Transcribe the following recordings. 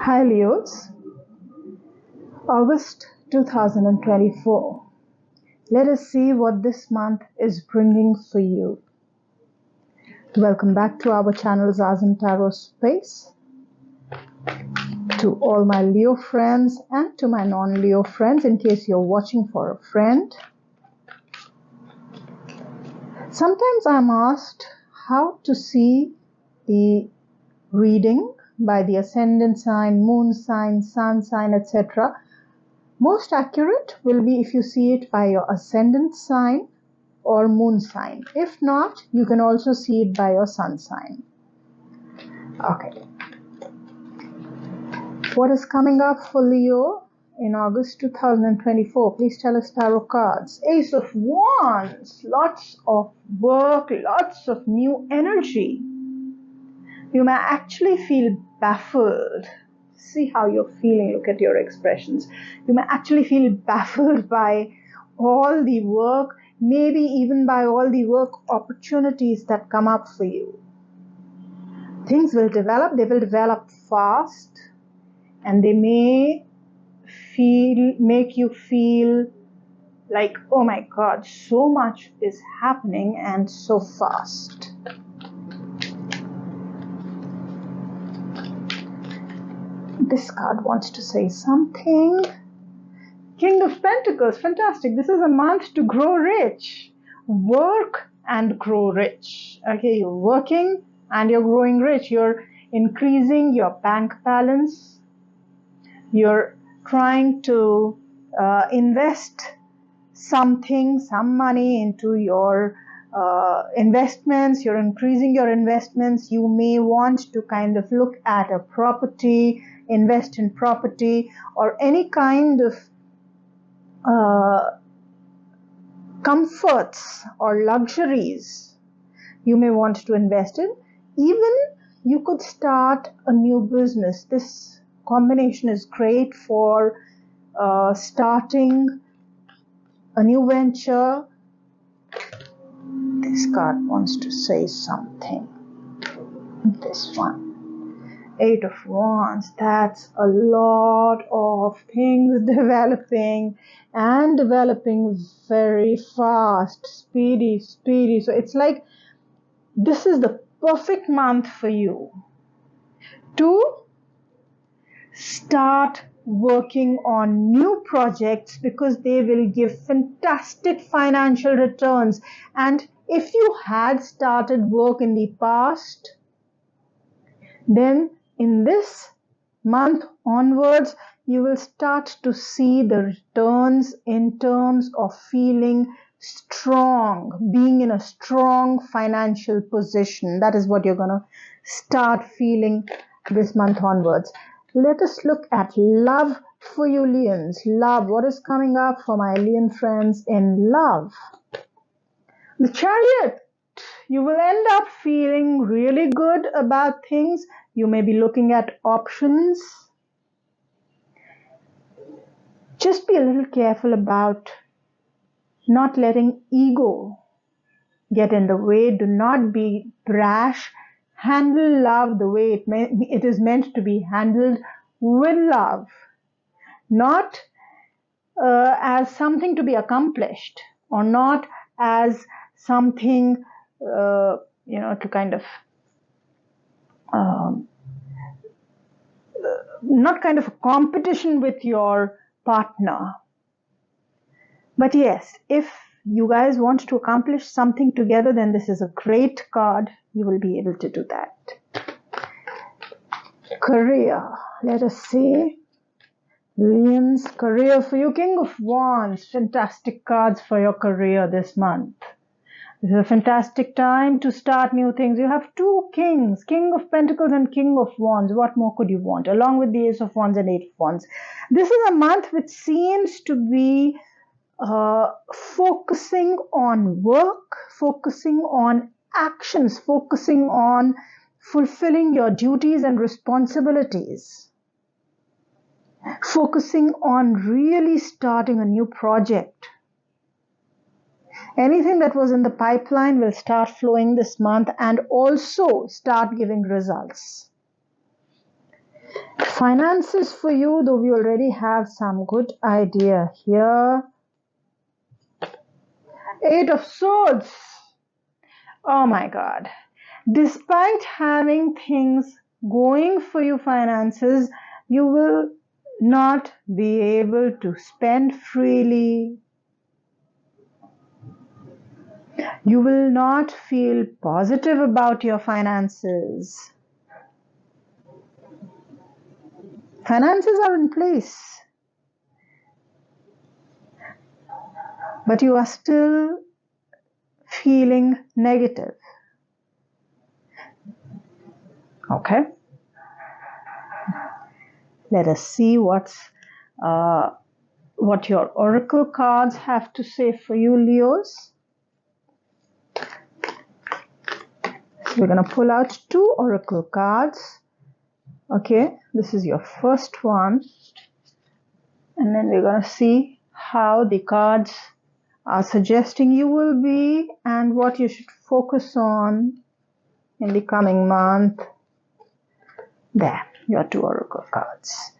Hi Leos, August 2024. Let us see what this month is bringing for you. Welcome back to our channel Zazen Tarot Space. To all my Leo friends and to my non-Leo friends, in case you're watching for a friend. Sometimes I'm asked how to see the reading by the ascendant sign, moon sign, sun sign, etc. Most accurate will be if you see it by your ascendant sign or moon sign. If not, you can also see it by your sun sign. Okay. What is coming up for Leo in August 2024? Please tell us, tarot cards. Ace of Wands. Lots of work, lots of new energy. You may actually feel baffled. See how you're feeling. Look at your expressions. You may actually feel baffled by all the work, maybe even by all the work opportunities that come up for you. Things will develop. They will develop fast, and they may make you feel like, oh my God, so much is happening and so fast. This card wants to say something. King of Pentacles, fantastic. This is a month to grow rich. Work and grow rich. Okay, you're working and you're growing rich. You're increasing your bank balance. You're trying to invest some money into your investments. You're increasing your investments. You may want to kind of look at a property, invest in property, or any kind of comforts or luxuries you may want to invest in. Even you could start a new business. This combination is great for starting a new venture. This card wants to say something. This one. Eight of Wands. That's a lot of things developing and developing very fast, speedy. So it's like this is the perfect month for you to start working on new projects, because they will give fantastic financial returns. And if you had started work in the past, then in this month onwards, you will start to see the returns in terms of feeling strong, being in a strong financial position. That is what you're going to start feeling this month onwards. Let us look at love for you, Leons. Love. What is coming up for my Leon friends in love? The Chariot. You will end up feeling really good about things. You may be looking at options. Just be a little careful about not letting ego get in the way. Do not be brash. Handle love the way it is meant to be handled, with love. Not as something to be accomplished, or not as something to kind of not kind of a competition with your partner. But yes, if you guys want to accomplish something together, then this is a great card. You will be able to do that. Career. Let us see. Leon's career for you. King of Wands. Fantastic cards for your career this month. This is a fantastic time to start new things. You have two kings, King of Pentacles and King of Wands. What more could you want? Along with the Ace of Wands and Eight of Wands. This is a month which seems to be focusing on work, focusing on actions, focusing on fulfilling your duties and responsibilities, focusing on really starting a new project. Anything that was in the pipeline will start flowing this month and also start giving results. Finances for you, though we already have some good idea here. Eight of Swords. Oh my God. Despite having things going for you finances, you will not be able to spend freely. You will not feel positive about your finances. Finances are in place, but you are still feeling negative. Okay? Let us see what your oracle cards have to say for you, Leos. So we're going to pull out two oracle cards. Okay, this is your first one. And then we're going to see how the cards are suggesting you will be and what you should focus on in the coming month. There, your two oracle cards.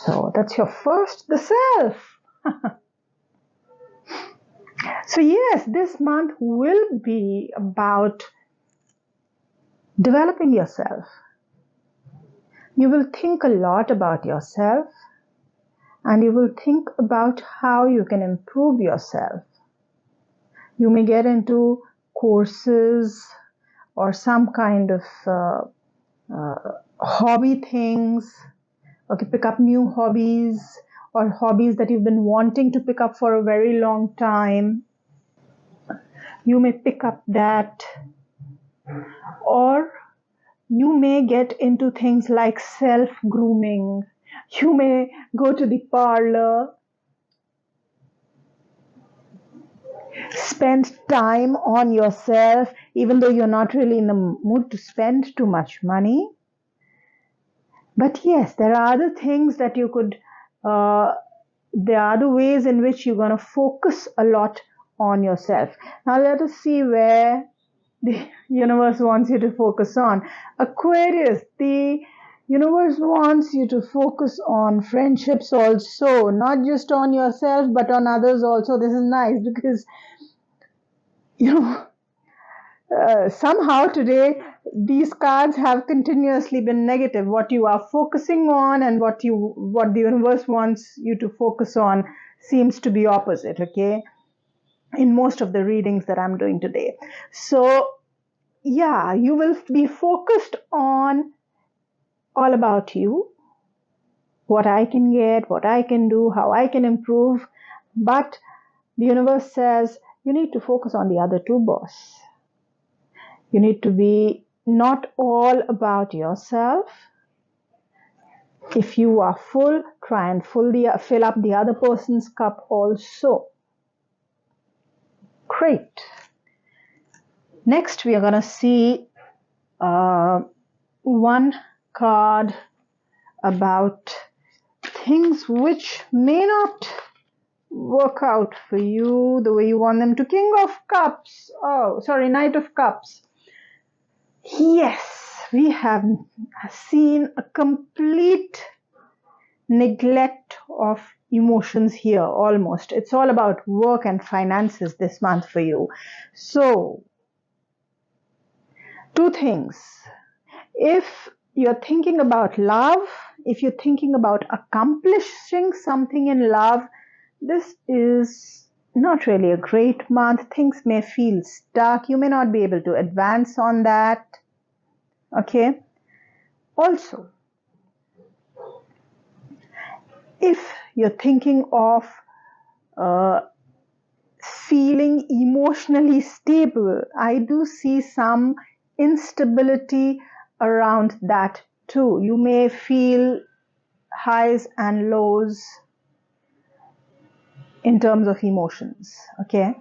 So that's your first, the self. So yes, this month will be about developing yourself. You will think a lot about yourself and you will think about how you can improve yourself. You may get into courses or some kind of hobby things. Okay, pick up new hobbies or hobbies that you've been wanting to pick up for a very long time. You may pick up that, or you may get into things like self-grooming. You may go to the parlor, spend time on yourself, even though you're not really in the mood to spend too much money. But yes, there are other things that you could, there are other ways in which you're going to focus a lot on yourself. Now let us see where the universe wants you to focus on. Aquarius, the universe wants you to focus on friendships also, not just on yourself, but on others also. This is nice because, somehow today these cards have continuously been negative. What you are focusing on and what the universe wants you to focus on seems to be opposite, okay, in most of the readings that I'm doing today. So yeah, you will be focused on all about you, what I can get, what I can do, how I can improve. But the universe says you need to focus on the other two, boss. You need to be not all about yourself. If you are full, try and fill up the other person's cup also. Great. Next, we are going to see one card about things which may not work out for you the way you want them to. King of Cups. Oh, sorry, Knight of Cups. Yes, we have seen a complete neglect of emotions here almost. It's all about work and finances this month for you. So, two things. If you're thinking about love, if you're thinking about accomplishing something in love, this is not really a great month. Things may feel stuck. You may not be able to advance on that. Okay. Also, if you're thinking of feeling emotionally stable, I do see some instability around that too. You may feel highs and lows in terms of emotions. Okay.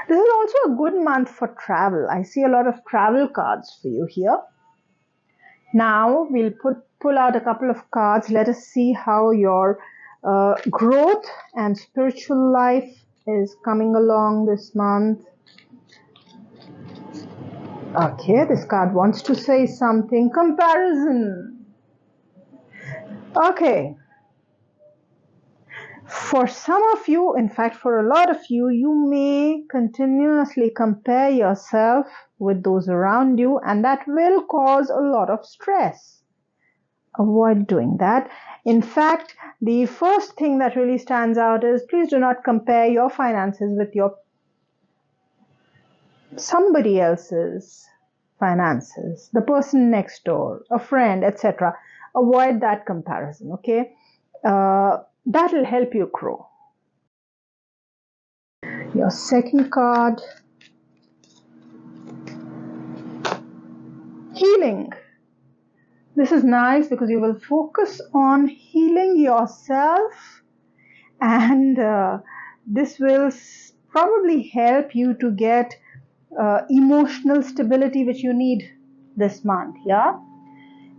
This is also a good month for travel. I see a lot of travel cards for you here. Now we'll pull out a couple of cards. Let us see how your growth and spiritual life is coming along this month. Okay, this card wants to say something. Comparison. Okay. For some of you, in fact, for a lot of you, you may continuously compare yourself with those around you, and that will cause a lot of stress. Avoid doing that. In fact, the first thing that really stands out is please do not compare your finances with your somebody else's finances, the person next door, a friend, etc. Avoid that comparison, okay? That'll help you grow. Your second card, healing. This is nice because you will focus on healing yourself, and this will probably help you to get emotional stability which you need this month. Yeah,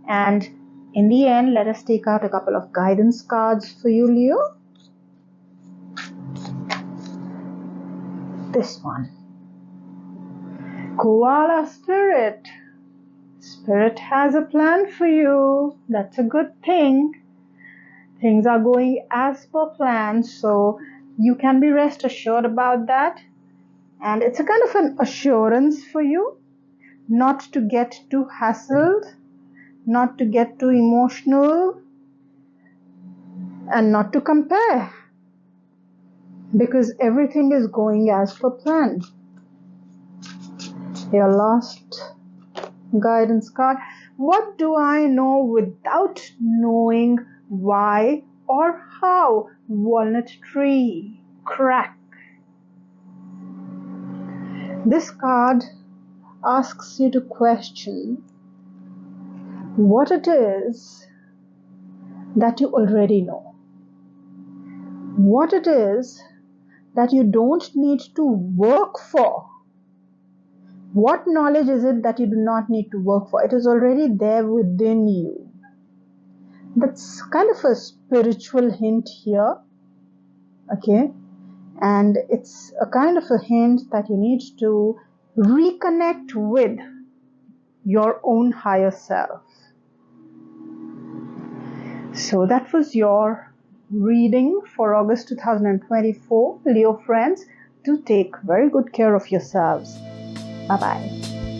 and in the end, let us take out a couple of guidance cards for you, Leo. This one, Koala Spirit. Spirit has a plan for you. That's a good thing. Things are going as per plan, so you can be rest assured about that. And it's a kind of an assurance for you not to get too hassled, not to get too emotional, and not to compare, because everything is going as per plan. Your last guidance card. What do I know without knowing why or how? Walnut tree. Crack. This card asks you to question what it is that you already know. What it is that you don't need to work for. What knowledge is it that you do not need to work for? It is already there within you. That's kind of a spiritual hint here. Okay? And it's a kind of a hint that you need to reconnect with your own higher self. So that was your reading for August 2024. Leo friends, do take very good care of yourselves. Bye-bye.